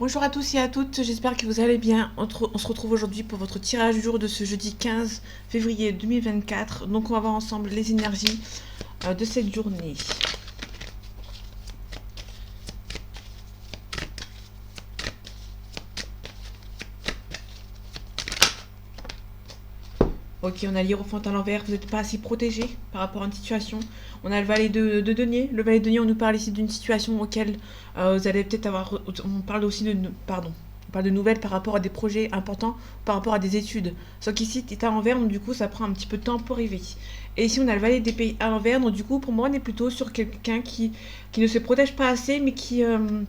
Bonjour à tous et à toutes, j'espère que vous allez bien. On se retrouve aujourd'hui pour votre tirage du jour de ce jeudi 15 février 2024. Donc on va voir ensemble les énergies de cette journée. Ok, on a l'Hiérophante à l'envers, vous n'êtes pas assez protégé par rapport à une situation. On a le valet de denier. Le valet de denier, on nous parle ici d'une situation auquel vous allez peut-être avoir... On parle aussi de... Pardon. On parle de nouvelles par rapport à des projets importants, par rapport à des études. Sauf qu'ici, tu es à l'envers, donc du coup, ça prend un petit peu de temps pour arriver. Et ici, on a le valet d'épée à l'envers, donc du coup, pour moi, on est plutôt sur quelqu'un qui ne se protège pas assez, mais qui ne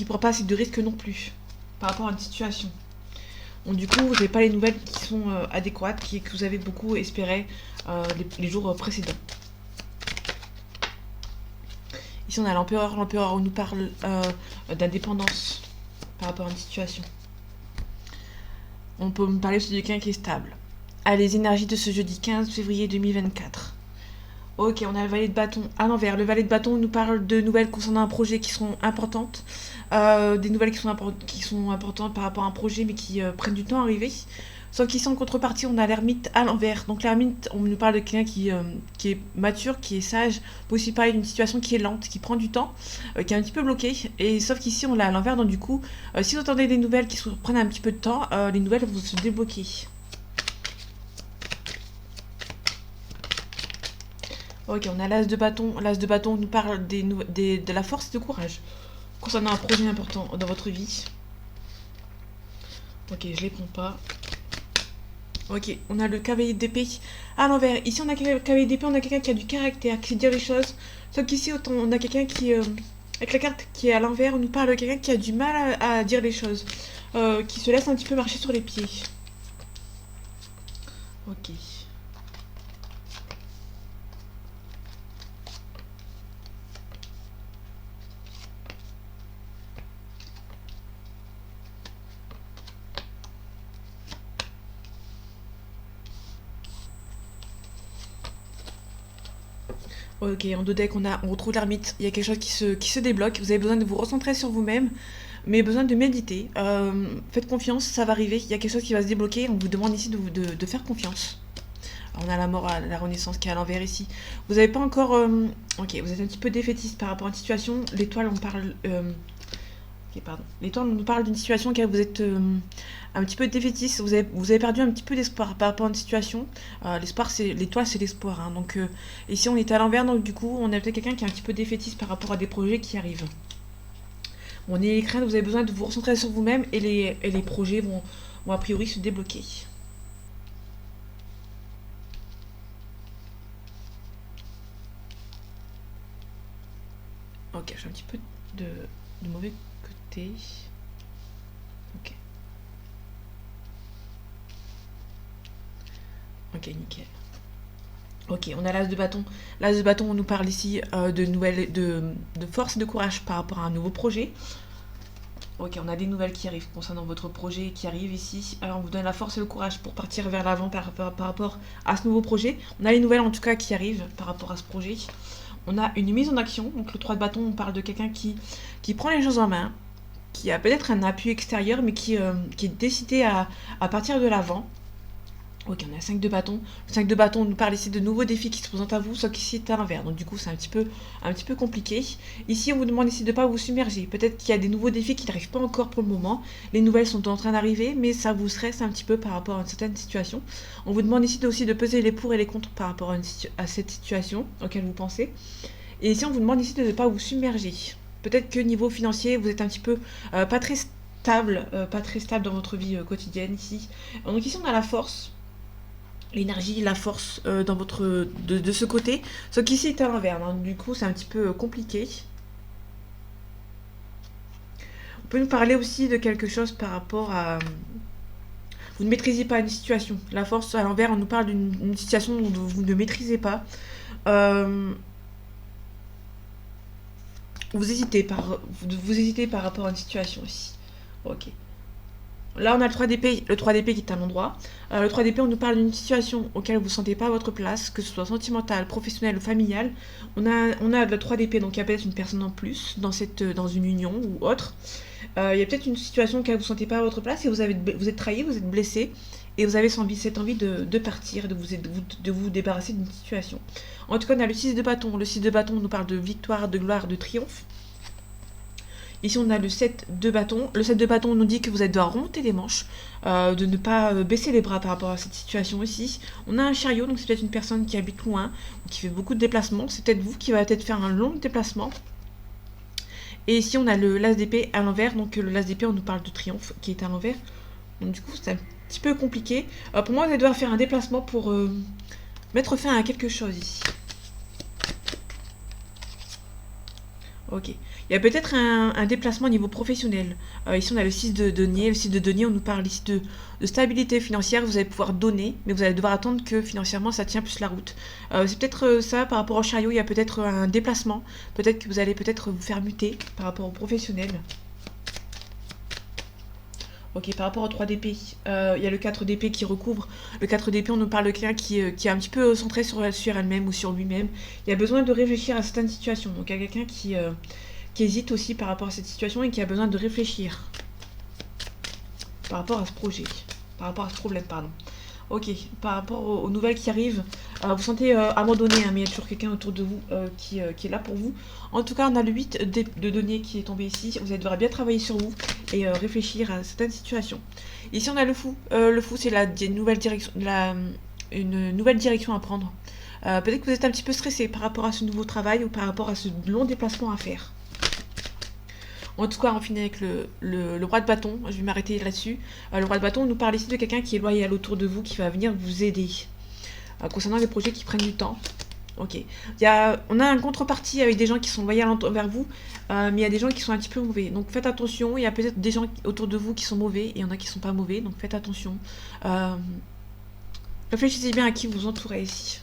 prend pas assez de risques non plus, par rapport à une situation. Donc du coup, vous n'avez pas les nouvelles qui sont adéquates, que vous avez beaucoup espéré les jours précédents. Ici, on a l'empereur. L'empereur nous parle d'indépendance par rapport à une situation. On peut me parler aussi de quelqu'un qui est stable. Ah, les énergies de ce jeudi 15 février 2024. Ok, on a le valet de bâton à l'envers. Le valet de bâton nous parle de nouvelles concernant un projet qui seront importantes. Des nouvelles qui sont importantes par rapport à un projet mais qui prennent du temps à arriver. Sauf qu'ici en contrepartie on a l'ermite à l'envers. Donc l'ermite, on nous parle de quelqu'un qui est mature, qui est sage, mais aussi parler d'une situation qui est lente, qui prend du temps, qui est un petit peu bloquée. Et sauf qu'ici on l'a à l'envers, donc du coup, si vous entendez des nouvelles qui prennent un petit peu de temps, les nouvelles vont se débloquer. Ok, on a l'as de bâton. L'as de bâton nous parle de la force et de courage concernant un projet important dans votre vie. Ok, je les prends pas. Ok, on a le cavalier d'épée à l'envers. Ici, on a le cavalier d'épée, on a quelqu'un qui a du caractère, qui sait dire les choses. Sauf qu'ici, on a quelqu'un qui, avec la carte qui est à l'envers, on nous parle de quelqu'un qui a du mal à dire les choses. Qui se laisse un petit peu marcher sur les pieds. Ok. Ok, en deux decks, on retrouve l'ermite. Il y a quelque chose qui se débloque. Vous avez besoin de vous recentrer sur vous-même, mais besoin de méditer. Faites confiance, ça va arriver. Il y a quelque chose qui va se débloquer. On vous demande ici de faire confiance. Alors, on a la mort, la renaissance qui est à l'envers ici. Vous n'avez pas encore... ok, vous êtes un petit peu défaitiste par rapport à une situation. L'étoile, on parle... ok, pardon. L'étoile, on nous parle d'une situation auquel vous êtes un petit peu défaitiste. Vous avez perdu un petit peu d'espoir par rapport à une situation. L'espoir, l'étoile, c'est l'espoir. Hein. Donc ici, on est à l'envers. Donc du coup, on a peut-être quelqu'un qui est un petit peu défaitiste par rapport à des projets qui arrivent. Bon, n'ayez crainte, vous avez besoin de vous recentrer sur vous-même et les projets vont a priori se débloquer. Ok, j'ai un petit peu de mauvais côté. Ok. Ok, nickel. Ok, on a l'as de bâton. L'as de bâton, on nous parle ici de force et de courage par rapport à un nouveau projet. Ok, on a des nouvelles qui arrivent concernant votre projet qui arrive ici. Alors, on vous donne la force et le courage pour partir vers l'avant par rapport à ce nouveau projet. On a les nouvelles en tout cas qui arrivent par rapport à ce projet. On a une mise en action. Donc, le 3 de bâton, on parle de quelqu'un qui prend les choses en main, qui a peut-être un appui extérieur, mais qui est décidé à partir de l'avant. Ok, on a 5 de bâton. Le 5 de bâton nous parle ici de nouveaux défis qui se présentent à vous, sauf qu'ici c'est à l'envers. Donc du coup c'est un petit peu compliqué. Ici on vous demande ici de ne pas vous submerger. Peut-être qu'il y a des nouveaux défis qui n'arrivent pas encore pour le moment. Les nouvelles sont en train d'arriver, mais ça vous stresse un petit peu par rapport à une certaine situation. On vous demande ici aussi de peser les pour et les contre par rapport à cette situation auquel vous pensez. Et ici on vous demande ici de ne pas vous submerger. Peut-être que niveau financier vous êtes un petit peu pas très stable, dans votre vie quotidienne ici. Donc ici on a la force, l'énergie, la force dans de ce côté. Sauf qu'ici c'est à l'envers, hein. Du coup c'est un petit peu compliqué. On peut nous parler aussi de quelque chose par rapport à... Vous ne maîtrisez pas une situation. La force à l'envers, on nous parle d'une situation dont vous ne maîtrisez pas. Euh, vous hésitez par rapport à une situation aussi. Ok. Là, on a le 3 d'épée, qui est à l'endroit. Le 3 d'épée, on nous parle d'une situation auquel vous ne sentez pas à votre place, que ce soit sentimentale, professionnelle ou familiale. On a le 3 d'épée, donc il y a peut-être une personne en plus dans une union ou autre. Il y a peut-être une situation auquel vous ne sentez pas à votre place et vous êtes trahi, vous êtes blessé et vous avez cette envie de partir, de vous débarrasser d'une situation. En tout cas, on a le 6 de bâton. Le 6 de bâton nous parle de victoire, de gloire, de triomphe. Ici, on a le 7 de bâton. Le 7 de bâton nous dit que vous allez devoir remonter les manches, de ne pas baisser les bras par rapport à cette situation ici. On a un chariot, donc c'est peut-être une personne qui habite loin, ou qui fait beaucoup de déplacements. C'est peut-être vous qui va peut-être faire un long déplacement. Et ici, on a le las d'épée à l'envers. Donc le las d'épée, on nous parle de triomphe qui est à l'envers. Donc du coup, c'est un petit peu compliqué. Pour moi, vous allez devoir faire un déplacement pour mettre fin à quelque chose ici. Ok. Il y a peut-être un déplacement au niveau professionnel. Ici, on a le 6 de denier. Le 6 de denier, on nous parle ici de stabilité financière. Vous allez pouvoir donner, mais vous allez devoir attendre que financièrement, ça tient plus la route. C'est peut-être ça, par rapport au chariot, il y a peut-être un déplacement. Peut-être que vous allez peut-être vous faire muter par rapport au professionnel. Ok, par rapport au 3 d'épée, il y a le 4 d'épée qui recouvre. Le 4 d'épée, on nous parle de quelqu'un qui est un petit peu centré sur elle-même ou sur lui-même. Il a besoin de réfléchir à certaines situations. Donc il y a quelqu'un qui hésite aussi par rapport à cette situation et qui a besoin de réfléchir par rapport à ce projet, par rapport à ce problème, pardon. Ok, par rapport aux nouvelles qui arrivent, vous sentez abandonné, hein, mais il y a toujours quelqu'un autour de vous qui est là pour vous. En tout cas, on a le 8 de denier qui est tombé ici. Vous allez devoir bien travailler sur vous et réfléchir à certaines situations. Ici, on a le fou. Le fou, c'est une nouvelle direction à prendre. Peut-être que vous êtes un petit peu stressé par rapport à ce nouveau travail ou par rapport à ce long déplacement à faire. En tout cas, on finit avec le roi de bâton. Je vais m'arrêter là-dessus. Le roi de bâton nous parle ici de quelqu'un qui est loyal autour de vous, qui va venir vous aider. Concernant les projets qui prennent du temps. Ok. On a un contrepartie avec des gens qui sont loyaux envers vous, mais il y a des gens qui sont un petit peu mauvais. Donc faites attention. Il y a peut-être des gens autour de vous qui sont mauvais, et il y en a qui sont pas mauvais. Donc faites attention. Réfléchissez bien à qui vous entourez ici.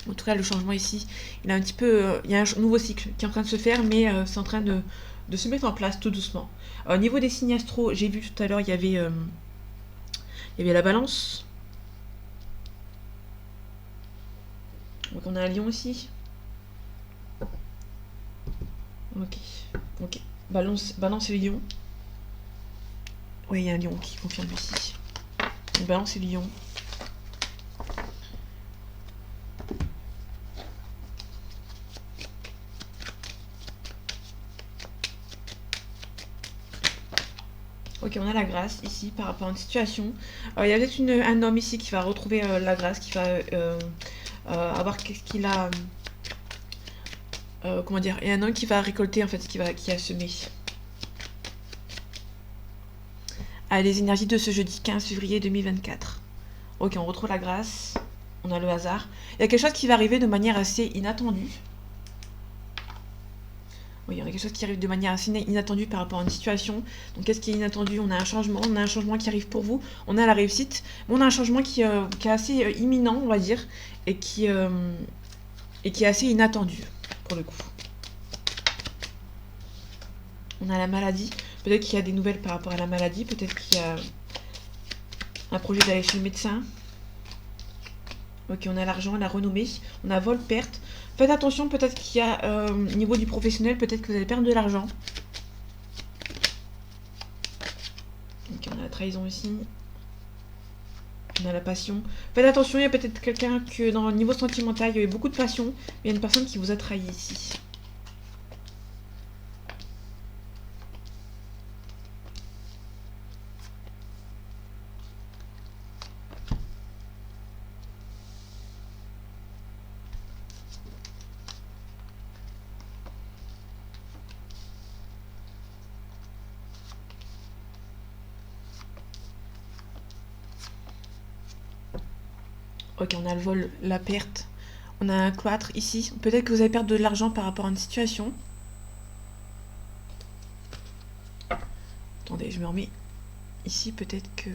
En tout cas, le changement ici, il y a un nouveau cycle qui est en train de se faire, mais c'est en train de se mettre en place tout doucement. Au niveau des signes astro, j'ai vu tout à l'heure, il y avait la balance. Donc on a un lion ici. Ok. Balance et lion. Oui, il y a un lion qui confirme ici. Donc, balance et lion. Ok, on a la grâce ici par rapport à une situation. Il y a peut-être un homme ici qui va retrouver la grâce, qui va avoir qu'est-ce qu'il a. Comment dire? Et un homme qui va récolter en fait ce qui a semé. Les énergies de ce jeudi 15 février 2024. Ok, on retrouve la grâce. On a le hasard. Il y a quelque chose qui va arriver de manière assez inattendue. Oui, il y a quelque chose qui arrive de manière assez inattendue par rapport à une situation. Donc, qu'est-ce qui est inattendu? On a un changement qui arrive pour vous. On a la réussite. Mais on a un changement qui est assez imminent, on va dire, et qui est assez inattendu, pour le coup. On a la maladie. Peut-être qu'il y a des nouvelles par rapport à la maladie. Peut-être qu'il y a un projet d'aller chez le médecin. Ok, on a l'argent, la renommée. On a vol, perte. Faites attention, peut-être qu'il y a, au niveau du professionnel, peut-être que vous allez perdre de l'argent. Ok, on a la trahison ici. On a la passion. Faites attention, il y a peut-être quelqu'un que dans le niveau sentimental, il y avait beaucoup de passion, mais il y a une personne qui vous a trahi ici. Ok, on a le vol, la perte. On a un cloître ici. Peut-être que vous allez perdre de l'argent par rapport à une situation. Attendez, je me remets ici. Peut-être que...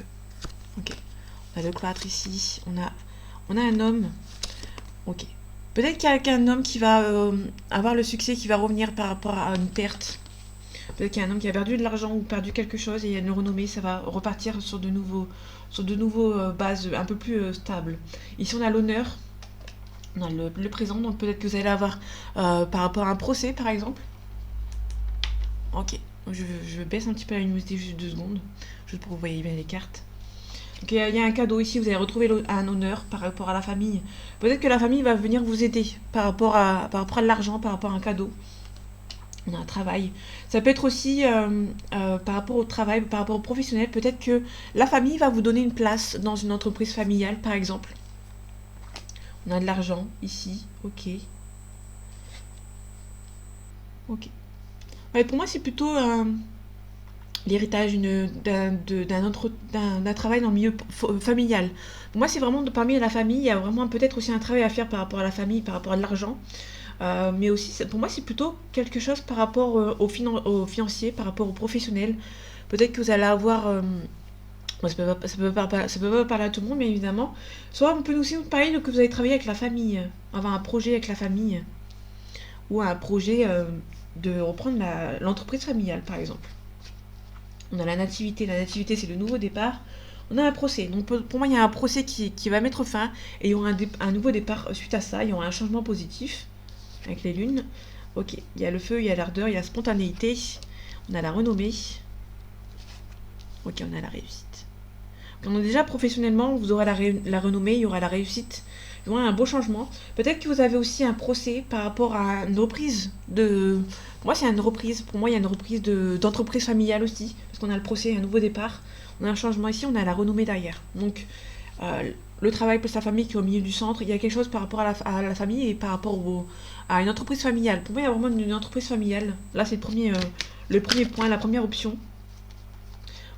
Ok. On a le cloître ici. On a un homme. Ok. Peut-être qu'il y a un homme qui va avoir le succès, qui va revenir par rapport à une perte. Peut-être qu'il y a un homme qui a perdu de l'argent ou perdu quelque chose et il y a une renommée, ça va repartir sur de nouveaux bases un peu plus stables. Ici, on a l'honneur, on a le présent, donc peut-être que vous allez avoir par rapport à un procès, par exemple. Ok, je baisse un petit peu la luminosité juste 2 secondes, juste pour que vous voyez bien les cartes. Donc il y a un cadeau ici, vous allez retrouver un honneur par rapport à la famille. Peut-être que la famille va venir vous aider par rapport à l'argent, par rapport à un cadeau. On a un travail. Ça peut être aussi par rapport au travail, par rapport au professionnel. Peut-être que la famille va vous donner une place dans une entreprise familiale, par exemple. On a de l'argent ici. Ok. Ok. Ouais, pour moi, c'est plutôt l'héritage d'un travail dans le milieu familial. Pour moi, c'est vraiment parmi la famille. Il y a vraiment peut-être aussi un travail à faire par rapport à la famille, par rapport à l'argent. Mais aussi, pour moi, c'est plutôt quelque chose par rapport aux financiers, par rapport aux professionnels. Peut-être que vous allez avoir... bon, ça peut pas parler à tout le monde, bien évidemment. Soit on peut aussi nous parler de que vous allez travailler avec la famille, avoir un projet avec la famille, ou un projet de reprendre l'entreprise familiale, par exemple. On a la nativité. La nativité, c'est le nouveau départ. On a un procès. Donc pour moi, il y a un procès qui va mettre fin, et il y aura un nouveau départ suite à ça. Il y aura un changement positif avec les lunes. Ok, il y a le feu, il y a l'ardeur, il y a la spontanéité, on a la renommée. Ok, on a la réussite. Donc déjà professionnellement, vous aurez la renommée, il y aura la réussite, il y aura un beau changement. Peut-être que vous avez aussi un procès par rapport à une reprise de... Pour moi, c'est une reprise. Pour moi, il y a une reprise d'entreprise familiale aussi, parce qu'on a le procès, un nouveau départ. On a un changement ici, on a la renommée derrière. Donc, le travail plus la famille qui est au milieu du centre, il y a quelque chose par rapport à la famille et par rapport à une entreprise familiale. Pour moi, il y a vraiment une entreprise familiale. Là, c'est le premier point, la première option.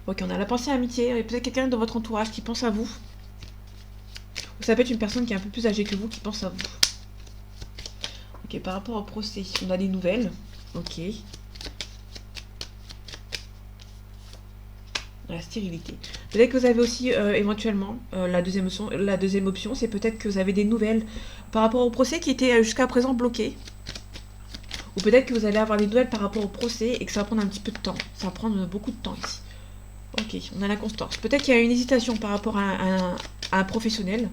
Ok, on a la pensée amitié. Il y a peut-être quelqu'un de votre entourage qui pense à vous. Ou ça peut être une personne qui est un peu plus âgée que vous qui pense à vous. Ok, par rapport au procès, on a des nouvelles. Ok. La stérilité. Peut-être que vous avez aussi éventuellement la deuxième option, c'est peut-être que vous avez des nouvelles par rapport au procès qui était jusqu'à présent bloqué. Ou peut-être que vous allez avoir des nouvelles par rapport au procès et que ça va prendre un petit peu de temps. Ça va prendre beaucoup de temps ici. Ok, on a la constance. Peut-être qu'il y a une hésitation par rapport à un professionnel.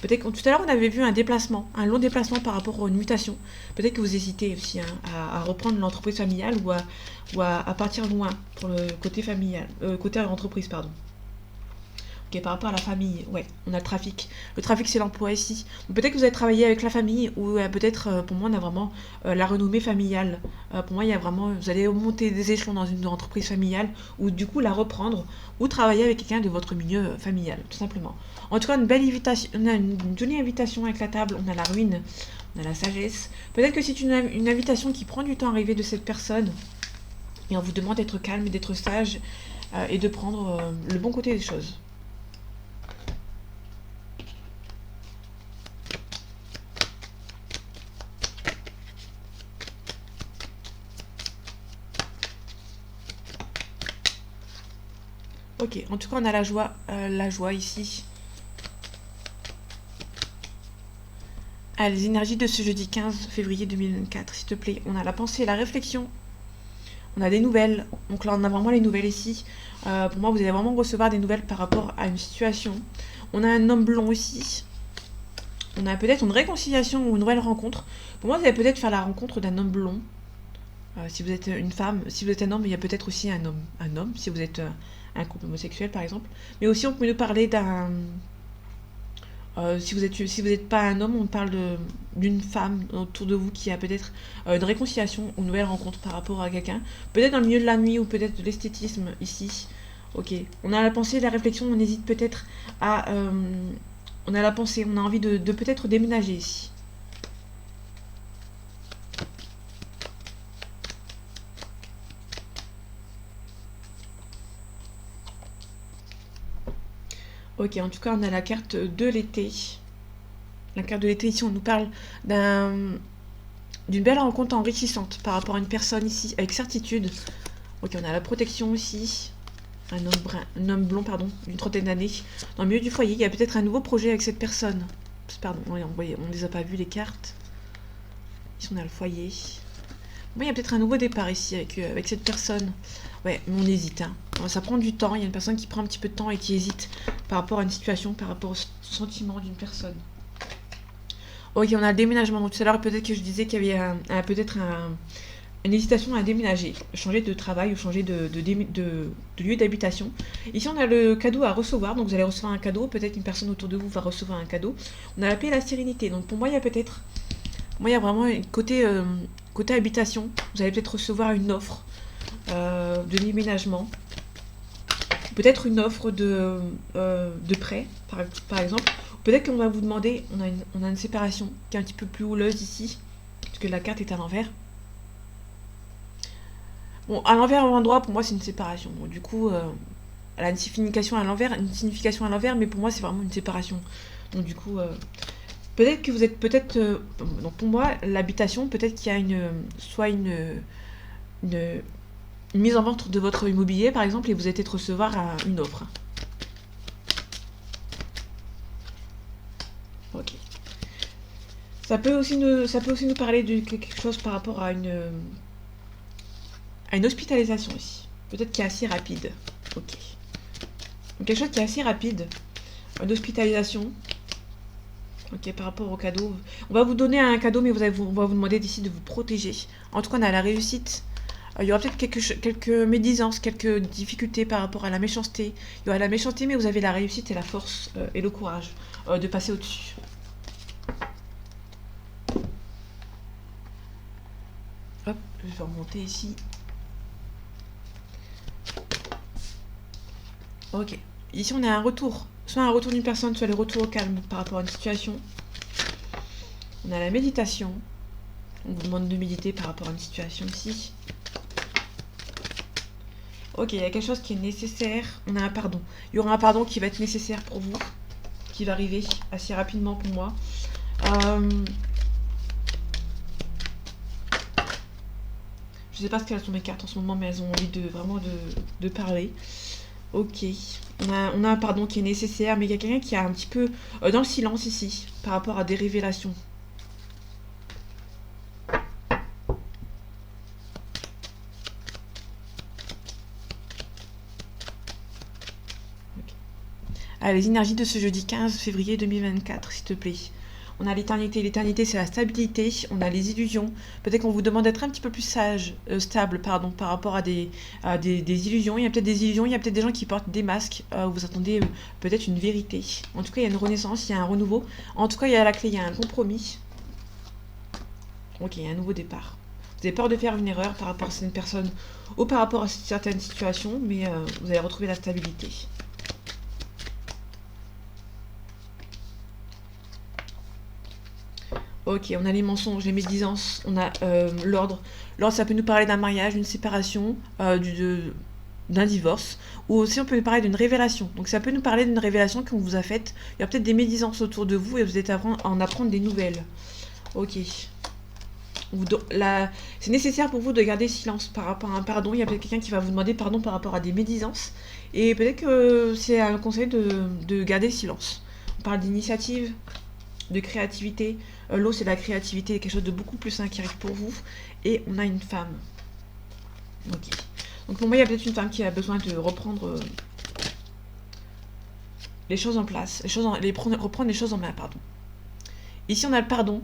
Peut-être que tout à l'heure, on avait vu un déplacement, un long déplacement par rapport à une mutation. Peut-être que vous hésitez aussi à reprendre l'entreprise familiale ou à partir loin pour le côté familial, côté entreprise, pardon. Ok, par rapport à la famille, ouais, on a le trafic. Le trafic, c'est l'emploi ici. Peut-être que vous allez travailler avec la famille ou peut-être, pour moi, on a vraiment la renommée familiale. Pour moi, il y a vraiment, vous allez monter des échelons dans une entreprise familiale ou du coup la reprendre ou travailler avec quelqu'un de votre milieu familial, tout simplement. En tout cas, une belle invitation, on a une jolie invitation avec la table, on a la ruine, on a la sagesse. Peut-être que c'est une invitation qui prend du temps à arriver de cette personne et on vous demande d'être calme et d'être sage et de prendre le bon côté des choses. Ok, en tout cas, on a la joie ici. Ah, les énergies de ce jeudi 15 février 2024, s'il te plaît. On a la pensée, la réflexion. On a des nouvelles. Donc là, on a vraiment les nouvelles ici. Pour moi, vous allez vraiment recevoir des nouvelles par rapport à une situation. On a un homme blond ici. On a peut-être une réconciliation ou une nouvelle rencontre. Pour moi, vous allez peut-être faire la rencontre d'un homme blond. Si vous êtes une femme, si vous êtes un homme, il y a peut-être aussi un homme, si vous êtes un couple homosexuel par exemple. Mais aussi on peut nous parler d'un... si vous êtes pas un homme, on parle d'une femme autour de vous qui a peut-être une réconciliation ou une nouvelle rencontre par rapport à quelqu'un. Peut-être dans le milieu de la nuit ou peut-être de l'esthétisme ici. Ok, on a la pensée, la réflexion, on hésite peut-être à... on a la pensée, on a envie de peut-être déménager ici. Ok, en tout cas, on a la carte de l'été. La carte de l'été, ici, on nous parle d'une belle rencontre enrichissante par rapport à une personne ici, avec certitude. Ok, on a la protection ici. Un homme blond, pardon, d'une trentaine d'années. Dans le milieu du foyer, il y a peut-être un nouveau projet avec cette personne. Pardon, on les a pas vus, les cartes. Ici, on a le foyer. Moi, il y a peut-être un nouveau départ ici avec cette personne. Ouais, mais on hésite. Hein. Ça prend du temps. Il y a une personne qui prend un petit peu de temps et qui hésite par rapport à une situation, par rapport au sentiment d'une personne. Ok, on a le déménagement. Donc tout à l'heure, peut-être que je disais qu'il y avait peut-être une hésitation à déménager, changer de travail ou changer de lieu d'habitation. Ici, on a le cadeau à recevoir. Donc vous allez recevoir un cadeau. Peut-être qu'une personne autour de vous va recevoir un cadeau. On a la paix et la sérénité. Donc pour moi, il y a peut-être... Moi, il y a vraiment côté habitation. Vous allez peut-être recevoir une offre de déménagement. Peut-être une offre de prêt, par exemple. Peut-être qu'on va vous demander, on a une séparation qui est un petit peu plus houleuse ici, puisque la carte est à l'envers. Bon, à l'envers ou à l'endroit, pour moi, c'est une séparation. Bon, du coup, elle a une signification à l'envers, mais pour moi, c'est vraiment une séparation. Donc, du coup, peut-être que vous êtes donc pour moi, l'habitation, peut-être qu'il y a soit une mise en vente de votre immobilier, par exemple, et vous allez peut-être recevoir une offre. Ok. Ça peut aussi nous parler de quelque chose par rapport à une hospitalisation ici. Peut-être qui est assez rapide. Ok. Donc quelque chose qui est assez rapide. Une hospitalisation. Ok, par rapport au cadeau. On va vous donner un cadeau, mais on va vous demander d'ici de vous protéger. En tout cas, on a la réussite. Il y aura peut-être quelques médisances, quelques difficultés par rapport à la méchanceté. Il y aura la méchanceté, mais vous avez la réussite et la force et le courage de passer au-dessus. Hop, je vais remonter ici. Ok. Ici, on a un retour. Soit un retour d'une personne, soit le retour au calme par rapport à une situation. On a la méditation. On vous demande de méditer par rapport à une situation ici. Ok, il y a quelque chose qui est nécessaire. On a un pardon. Il y aura un pardon qui va être nécessaire pour vous. Qui va arriver assez rapidement pour moi. Je sais pas ce qu'elles sont mes cartes en ce moment, mais elles ont envie de parler. Ok. On a un pardon qui est nécessaire, mais il y a quelqu'un qui est un petit peu dans le silence ici, par rapport à des révélations. Allez, les énergies de ce jeudi 15 février 2024, s'il te plaît. On a l'éternité. L'éternité, c'est la stabilité. On a les illusions. Peut-être qu'on vous demande d'être un petit peu plus stable, par rapport à des illusions. Il y a peut-être des illusions. Il y a peut-être des gens qui portent des masques. Vous attendez peut-être une vérité. En tout cas, il y a une renaissance. Il y a un renouveau. En tout cas, il y a la clé. Il y a un compromis. Ok, il y a un nouveau départ. Vous avez peur de faire une erreur par rapport à certaines personnes ou par rapport à certaines situations, mais vous allez retrouver la stabilité. Ok, on a les mensonges, les médisances, on a l'ordre. L'ordre, ça peut nous parler d'un mariage, d'une séparation, d'un divorce, ou aussi on peut nous parler d'une révélation. Donc ça peut nous parler d'une révélation qu'on vous a faite. Il y a peut-être des médisances autour de vous et vous êtes à en apprendre des nouvelles. Ok. C'est nécessaire pour vous de garder silence par rapport à un pardon. Il y a peut-être quelqu'un qui va vous demander pardon par rapport à des médisances. Et peut-être que c'est un conseil de garder silence. On parle d'initiative, de créativité. L'eau, c'est la créativité, quelque chose de beaucoup plus sain qui arrive pour vous. Et on a une femme. Ok. Donc pour moi, il y a peut-être une femme qui a besoin de reprendre les choses en place, reprendre les choses en main, pardon. Ici, on a le pardon.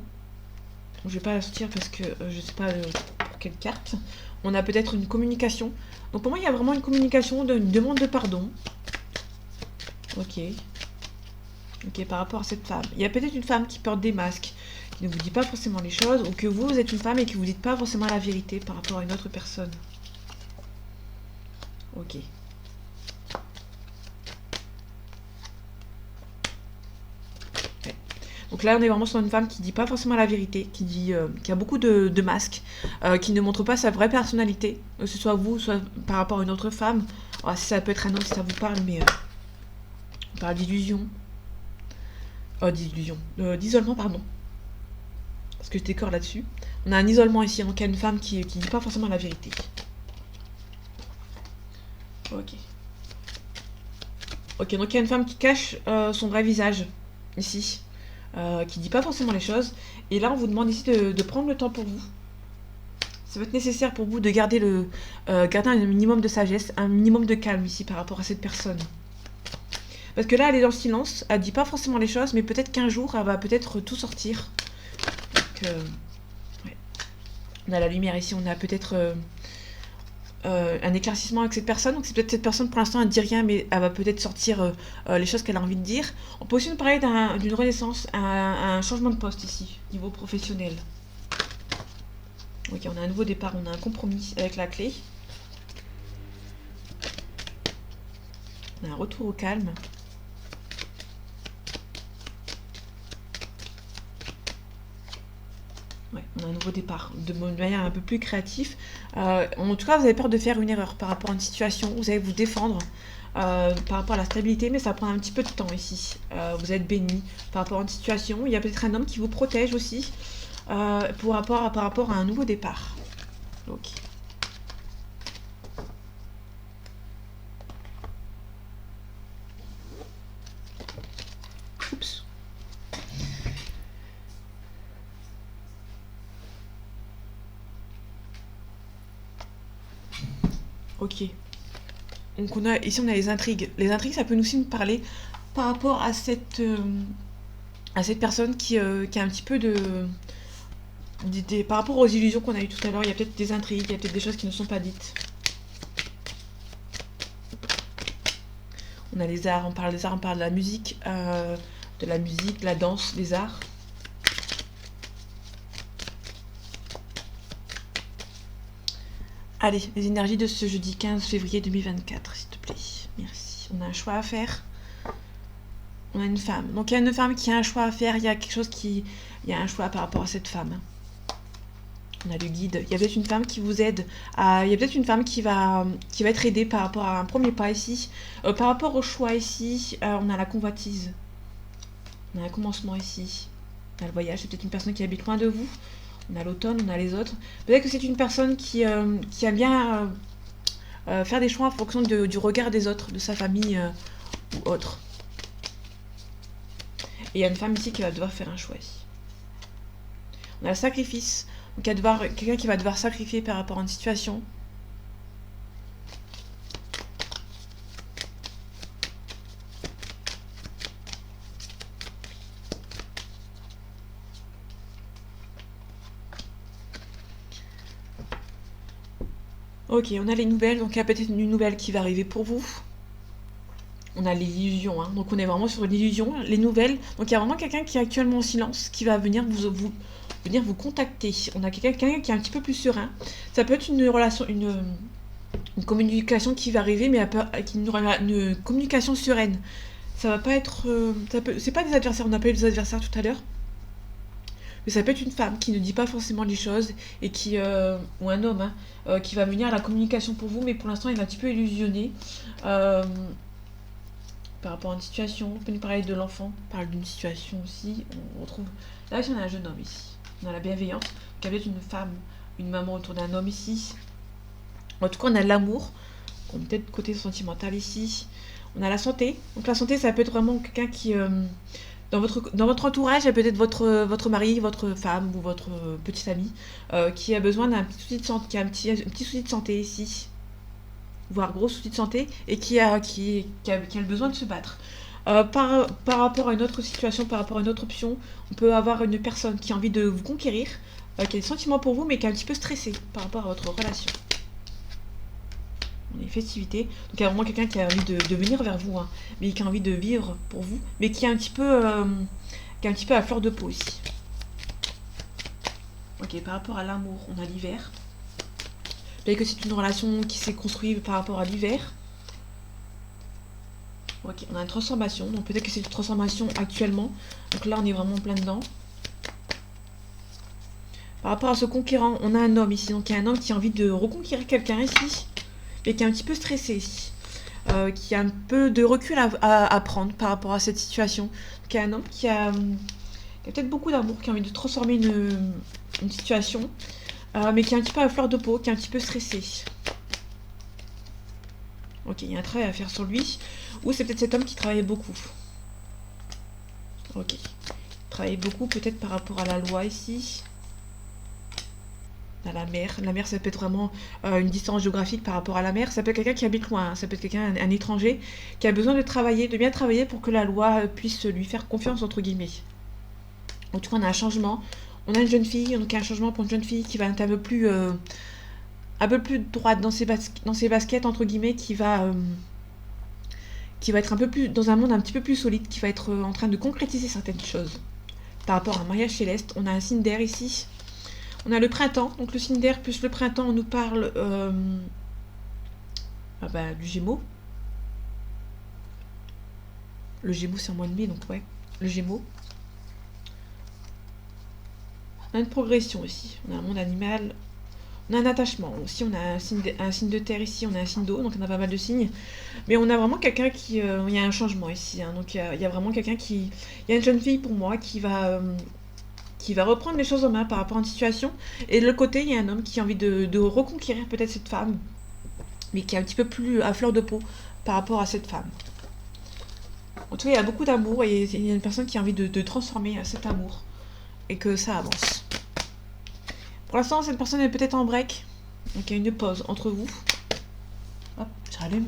Je vais pas la sortir parce que je sais pas pour quelle carte. On a peut-être une communication. Donc pour moi, il y a vraiment une communication, une demande de pardon. Ok. Ok, par rapport à cette femme. Il y a peut-être une femme qui porte des masques, qui ne vous dit pas forcément les choses, ou que vous êtes une femme et que vous ne dites pas forcément la vérité par rapport à une autre personne. Ok. Ouais. Donc là, on est vraiment sur une femme qui ne dit pas forcément la vérité, qui a beaucoup de masques, qui ne montre pas sa vraie personnalité, que ce soit vous, soit par rapport à une autre femme. Alors, ça peut être un homme si ça vous parle, mais on parle d'illusion. D'isolement, pardon. Parce que je décore là-dessus. On a un isolement ici, donc il y a une femme qui dit pas forcément la vérité. Ok. Ok, donc il y a une femme qui cache son vrai visage, ici. Qui dit pas forcément les choses. Et là, on vous demande ici de prendre le temps pour vous. Ça va être nécessaire pour vous de garder garder un minimum de sagesse, un minimum de calme ici par rapport à cette personne. Parce que là, elle est dans le silence, elle dit pas forcément les choses, mais peut-être qu'un jour, elle va peut-être tout sortir. Donc, ouais. On a la lumière ici, on a peut-être un éclaircissement avec cette personne. Donc c'est peut-être cette personne, pour l'instant, elle ne dit rien, mais elle va peut-être sortir les choses qu'elle a envie de dire. On peut aussi nous parler d'une renaissance, un changement de poste ici, niveau professionnel. Ok, on a un nouveau départ, on a un compromis avec la clé. On a un retour au calme. Ouais, on a un nouveau départ, de manière un peu plus créative. En tout cas, vous avez peur de faire une erreur par rapport à une situation. Vous allez vous défendre par rapport à la stabilité, mais ça prend un petit peu de temps ici. Vous êtes béni par rapport à une situation. Il y a peut-être un homme qui vous protège aussi par rapport à un nouveau départ. Ok. Oups. Ok. Donc ici on a les intrigues. Les intrigues, ça peut aussi nous parler par rapport à cette personne qui a un petit peu par rapport aux illusions qu'on a eues tout à l'heure. Il y a peut-être des intrigues, il y a peut-être des choses qui ne sont pas dites. On a les arts, on parle des arts, on parle de la musique, de la danse, des arts. Allez, les énergies de ce jeudi 15 février 2024, s'il te plaît. Merci. On a un choix à faire. On a une femme. Donc il y a une femme qui a un choix à faire. Il y a quelque chose il y a un choix par rapport à cette femme. On a le guide. Il y a peut-être une femme qui vous aide. Il y a peut-être une femme qui va être aidée par rapport à un premier pas ici. Par rapport au choix ici, on a la convoitise. On a un commencement ici. On a le voyage. C'est peut-être une personne qui habite loin de vous. On a l'automne, on a les autres. Peut-être que c'est une personne qui aime bien faire des choix en fonction du regard des autres, de sa famille ou autre. Et il y a une femme ici qui va devoir faire un choix ici. On a le sacrifice. Donc il y a quelqu'un qui va devoir sacrifier par rapport à une situation. Ok, on a les nouvelles, donc il y a peut-être une nouvelle qui va arriver pour vous. On a l'illusion, hein. Donc on est vraiment sur l'illusion, les nouvelles. Donc il y a vraiment quelqu'un qui est actuellement en silence, qui va venir vous contacter. On a quelqu'un qui est un petit peu plus serein. Ça peut être une relation, une communication qui va arriver, mais avec une communication sereine. Ça va pas être... c'est pas des adversaires, on a pas eu des adversaires tout à l'heure. Mais ça peut être une femme qui ne dit pas forcément les choses et ou un homme qui va venir à la communication pour vous, mais pour l'instant il est un petit peu illusionné par rapport à une situation. On peut nous parler de l'enfant, on parle d'une situation aussi. On retrouve là aussi on a un jeune homme ici, on a la bienveillance, donc il y a peut-être une femme, une maman autour d'un homme ici. En tout cas on a l'amour, on a peut-être côté sentimental ici. On a la santé, donc la santé ça peut être vraiment quelqu'un qui dans votre entourage, il y a peut-être votre mari, votre femme ou votre petit ami qui a besoin d'un petit souci de santé, qui a un petit souci de santé ici, voire gros souci de santé, et qui a le besoin de se battre. Par rapport à une autre situation, par rapport à une autre option, on peut avoir une personne qui a envie de vous conquérir, qui a des sentiments pour vous, mais qui est un petit peu stressée par rapport à votre relation. On a les festivités, donc il y a vraiment quelqu'un qui a envie de venir vers vous, hein, mais qui a envie de vivre pour vous, mais qui est un petit peu à fleur de peau ici. Ok, par rapport à l'amour, on a l'hiver. Peut-être que c'est une relation qui s'est construite par rapport à l'hiver. Ok, on a une transformation, donc peut-être que c'est une transformation actuellement. Donc là, on est vraiment plein dedans. Par rapport à ce conquérant, on a un homme ici, donc il y a un homme qui a envie de reconquérir quelqu'un ici, mais qui est un petit peu stressé ici. Qui a un peu de recul à prendre par rapport à cette situation. Donc il y a un homme qui a peut-être beaucoup d'amour, qui a envie de transformer une situation, mais qui est un petit peu à fleur de peau, qui est un petit peu stressé. Ok, il y a un travail à faire sur lui. Ou c'est peut-être cet homme qui travaille beaucoup. Ok. Il travaille beaucoup peut-être par rapport à la loi ici. On a la mer. La mer, ça peut être vraiment une distance géographique par rapport à la mer. Ça peut être quelqu'un qui habite loin, hein. Ça peut être quelqu'un, un étranger, qui a besoin de travailler, de bien travailler pour que la loi puisse lui faire confiance, entre guillemets. En tout cas, on a un changement. On a une jeune fille, donc un changement pour une jeune fille qui va être un peu plus droite dans ses baskets, entre guillemets, qui va être un peu plus dans un monde un petit peu plus solide, qui va être en train de concrétiser certaines choses. Par rapport à un mariage céleste, on a un signe d'air ici. On a le printemps, donc le signe d'air plus le printemps, on nous parle du Gémeaux. Le Gémeaux, c'est en mois de mai, donc ouais, le Gémeaux. On a une progression aussi, on a un monde animal, on a un attachement. Aussi, on a un signe de terre ici, on a un signe d'eau, donc on a pas mal de signes. Mais on a vraiment quelqu'un qui... il y a un changement ici, hein, donc il y a vraiment quelqu'un qui... Il y a une jeune fille pour moi qui va reprendre les choses en main par rapport à une situation. Et de l'autre côté, il y a un homme qui a envie de reconquérir peut-être cette femme, mais qui est un petit peu plus à fleur de peau par rapport à cette femme. En tout cas, il y a beaucoup d'amour et il y a une personne qui a envie de transformer cet amour et que ça avance. Pour l'instant, cette personne est peut-être en break, donc il y a une pause entre vous. Hop, je rallume.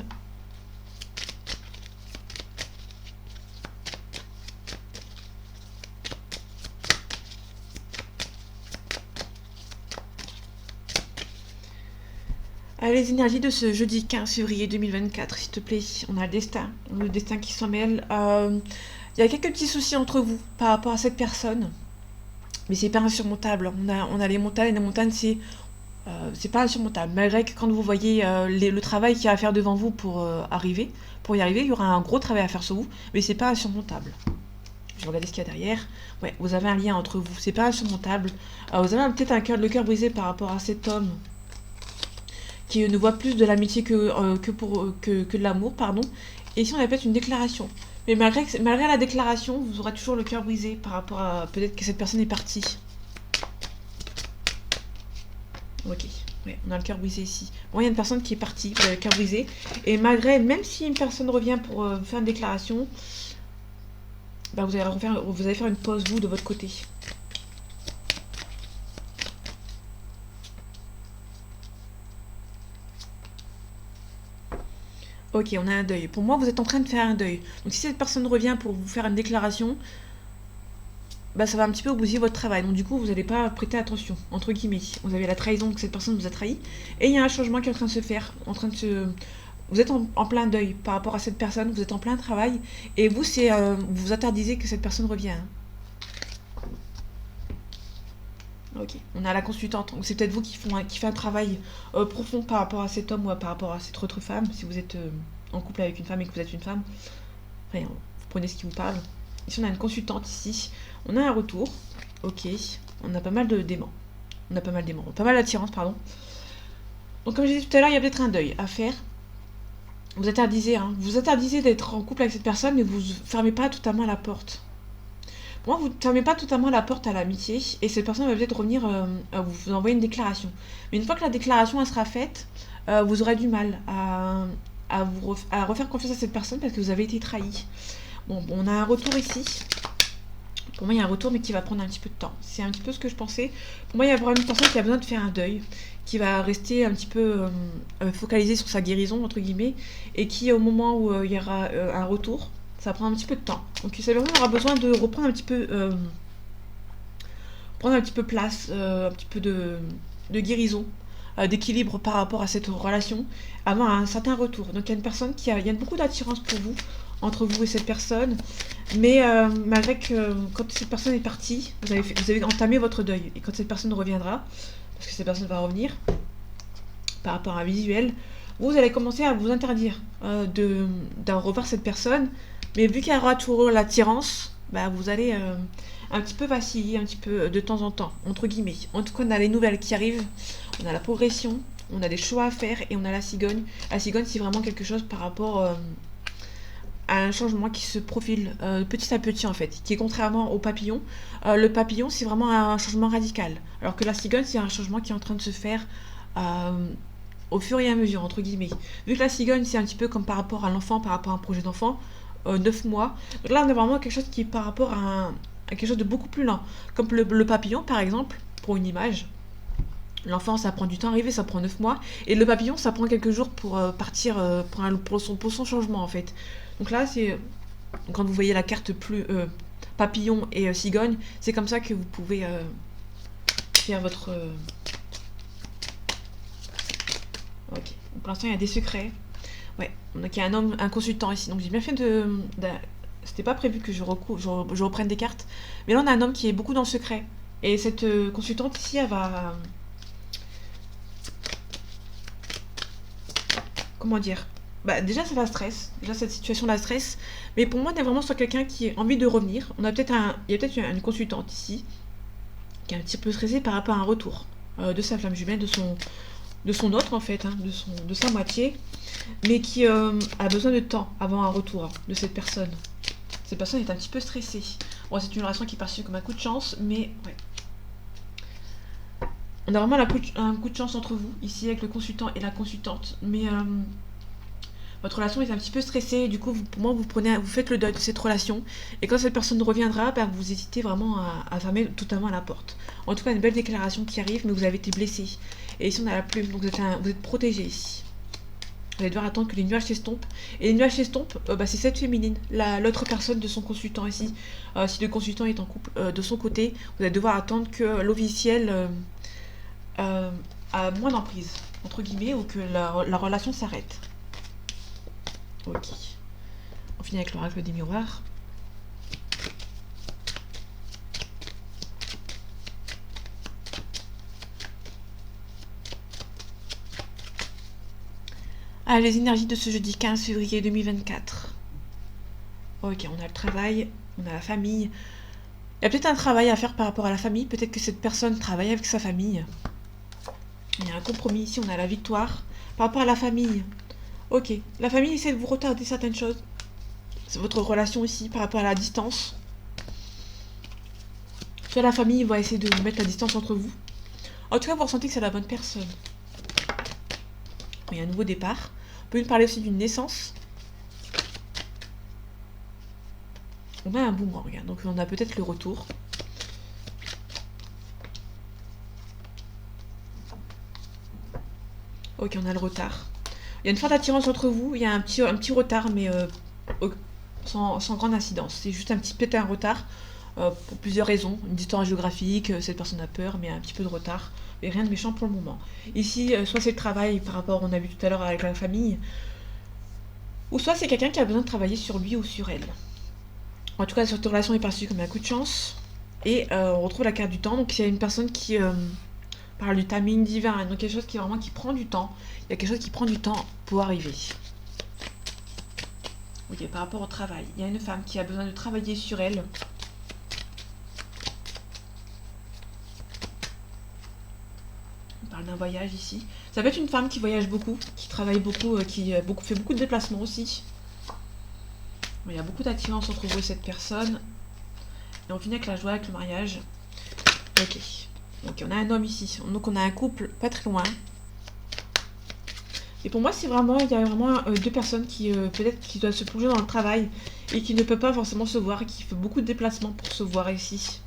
Les énergies de ce jeudi 15 février 2024, s'il te plaît. On a le destin qui s'en mêle. Il y a quelques petits soucis entre vous par rapport à cette personne, mais c'est pas insurmontable. On a les montagnes c'est pas insurmontable. Malgré que quand vous voyez le travail qu'il y a à faire devant vous pour y arriver, il y aura un gros travail à faire sur vous, mais c'est pas insurmontable. Je vais regarder ce qu'il y a derrière. Ouais, vous avez un lien entre vous, c'est pas insurmontable. Vous avez peut-être le cœur brisé par rapport à cet homme qui ne voit plus de l'amitié que de l'amour, pardon. Et ici, on a peut-être une déclaration. Mais malgré la déclaration, vous aurez toujours le cœur brisé par rapport à peut-être que cette personne est partie. Ok, ouais, on a le cœur brisé ici. Bon, il y a une personne qui est partie, vous avez le cœur brisé. Et même si une personne revient pour faire une déclaration, vous allez faire une pause, vous, de votre côté. Ok, on a un deuil. Pour moi, vous êtes en train de faire un deuil. Donc si cette personne revient pour vous faire une déclaration, ça va un petit peu bousiller votre travail. Donc du coup, vous n'allez pas prêter attention, entre guillemets. Vous avez la trahison que cette personne vous a trahi. Et il y a un changement qui est en train de se faire. Vous êtes en plein deuil par rapport à cette personne, vous êtes en plein travail. Et vous, vous interdisez que cette personne revienne. Ok, on a la consultante, donc c'est peut-être vous qui fait un travail profond par rapport à cet homme ou par rapport à cette autre femme, si vous êtes en couple avec une femme et que vous êtes une femme. Enfin, vous prenez ce qui vous parle. Ici, on a une consultante, ici. On a un retour. Ok, on a pas mal d'aimants. Pas mal d'attirance, pardon. Donc, comme je disais tout à l'heure, il y a peut-être un deuil à faire. Vous interdisez d'être en couple avec cette personne, mais vous fermez pas totalement la porte. Pour moi, vous ne fermez pas totalement la porte à l'amitié et cette personne va peut-être revenir vous envoyer une déclaration. Mais une fois que la déclaration elle sera faite, vous aurez du mal à refaire confiance à cette personne parce que vous avez été trahi. Bon, on a un retour ici. Pour moi, il y a un retour mais qui va prendre un petit peu de temps. C'est un petit peu ce que je pensais. Pour moi, il y a vraiment une personne qui a besoin de faire un deuil, qui va rester un petit peu focalisée sur sa guérison, entre guillemets, et qui, au moment où il y aura un retour, ça prend un petit peu de temps. Donc cette personne aura besoin de reprendre un petit peu place, un petit peu de guérison, d'équilibre par rapport à cette relation, avant un certain retour. Donc il y a une personne il y a beaucoup d'attirance pour vous, entre vous et cette personne, mais malgré que quand cette personne est partie, vous avez entamé votre deuil. Et quand cette personne reviendra, parce que cette personne va revenir, par rapport à un visuel, vous allez commencer à vous interdire de revoir cette personne. Mais vu qu'il y aura toujours l'attirance, vous allez un petit peu vaciller, un petit peu de temps en temps, entre guillemets. En tout cas, on a les nouvelles qui arrivent, on a la progression, on a des choix à faire et on a la cigogne. La cigogne, c'est vraiment quelque chose par rapport à un changement qui se profile petit à petit, en fait, qui est contrairement au papillon. Le papillon, c'est vraiment un changement radical, alors que la cigogne, c'est un changement qui est en train de se faire au fur et à mesure, entre guillemets. Vu que la cigogne, c'est un petit peu comme par rapport à l'enfant, par rapport à un projet d'enfant, 9 mois. Donc là, on a vraiment quelque chose qui est par rapport à quelque chose de beaucoup plus lent. Comme le papillon, par exemple, pour une image. L'enfant, ça prend du temps à arriver, ça prend 9 mois. Et le papillon, ça prend quelques jours pour partir pour son changement, en fait. Donc là, c'est quand vous voyez la carte plus papillon et cigogne, c'est comme ça que vous pouvez faire votre... Ok. Pour l'instant, il y a des secrets. Ouais. Donc il y a un homme, un consultant ici. Donc j'ai bien fait C'était pas prévu que je reprenne des cartes. Mais là, on a un homme qui est beaucoup dans le secret. Et cette consultante ici, elle va... Comment dire? Bah déjà ça la stresse, déjà cette situation la stresse, mais pour moi on est vraiment sur quelqu'un qui a envie de revenir. Il y a peut-être une consultante ici qui est un petit peu stressée par rapport à un retour de sa flamme jumelle, de son autre en fait, hein, de sa moitié, mais qui a besoin de temps avant un retour de cette personne. Cette personne est un petit peu stressée. Bon, c'est une relation qui est perçue comme un coup de chance, mais ouais. On a vraiment un coup de chance entre vous, ici avec le consultant et la consultante, mais votre relation est un petit peu stressée, et du coup, pour moi, vous faites le deuil de cette relation, et quand cette personne reviendra, bah, vous hésitez vraiment à fermer totalement la porte. En tout cas, une belle déclaration qui arrive, mais vous avez été blessé. Et ici, on a la plume, donc vous êtes protégé ici. Vous allez devoir attendre que les nuages s'estompent. Et les nuages s'estompent, bah, c'est cette féminine, l'autre personne de son consultant ici. Si le consultant est en couple de son côté, vous allez devoir attendre que l'officiel a moins d'emprise, entre guillemets, ou que la relation s'arrête. Ok. On finit avec l'oracle des miroirs. Ah, les énergies de ce jeudi 15 février 2024. Ok, on a le travail, on a la famille. Il y a peut-être un travail à faire par rapport à la famille. Peut-être que cette personne travaille avec sa famille. Il y a un compromis ici, on a la victoire. Par rapport à la famille. Ok, la famille essaie de vous retarder certaines choses. C'est votre relation ici par rapport à la distance. Soit la famille va essayer de mettre la distance entre vous. En tout cas, vous ressentez que c'est la bonne personne. Il y a un nouveau départ. On peut nous parler aussi d'une naissance. On a un boomerang, hein, donc on a peut-être le retour. Ok, on a le retard. Il y a une forte attirance entre vous, il y a un petit retard, mais sans grande incidence. C'est juste peut-être un retard, pour plusieurs raisons. Une distance géographique, cette personne a peur, mais un petit peu de retard. Mais rien de méchant pour le moment. Ici, soit c'est le travail par rapport, on a vu tout à l'heure avec la famille, ou soit c'est quelqu'un qui a besoin de travailler sur lui ou sur elle. En tout cas, cette relation est perçue comme un coup de chance. Et on retrouve la carte du temps, donc il y a une personne qui... parle du timing divin, hein, donc quelque chose qui prend du temps. Il y a quelque chose qui prend du temps pour arriver. Ok, par rapport au travail, il y a une femme qui a besoin de travailler sur elle. On parle d'un voyage ici. Ça peut être une femme qui voyage beaucoup, qui travaille beaucoup, qui fait beaucoup de déplacements aussi. Bon, il y a beaucoup d'attirance entre vous et cette personne. Et on finit avec la joie, avec le mariage. Ok. Donc on a un homme ici, donc on a un couple pas très loin. Et pour moi il y a vraiment deux personnes qui peut-être qui doivent se plonger dans le travail et qui ne peuvent pas forcément se voir et qui fait beaucoup de déplacements pour se voir ici.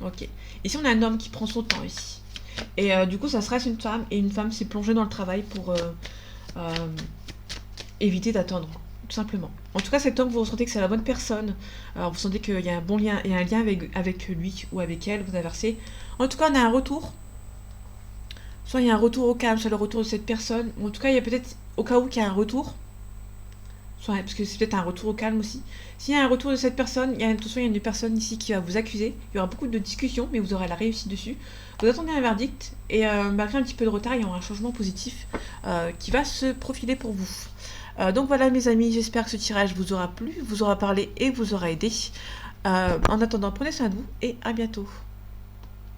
Ok. Ici on a un homme qui prend son temps ici. Et du coup ça serait une femme, et une femme s'est plongée dans le travail pour éviter d'attendre, tout simplement. En tout cas cet homme, vous ressentez que c'est la bonne personne. Alors vous sentez qu'il y a un bon lien et un lien avec lui ou avec elle, vous inversez. En tout cas on a un retour. Soit il y a un retour au calme, soit le retour de cette personne. Ou en tout cas il y a peut-être, au cas où qu'il y a un retour, soit, parce que c'est peut-être un retour au calme aussi. S'il y a un retour de cette personne, il y a une personne ici qui va vous accuser. Il y aura beaucoup de discussions, mais vous aurez la réussite dessus. Vous attendez un verdict, et malgré un petit peu de retard, il y aura un changement positif qui va se profiler pour vous. Donc voilà mes amis, j'espère que ce tirage vous aura plu, vous aura parlé et vous aura aidé. En attendant, prenez soin de vous et à bientôt.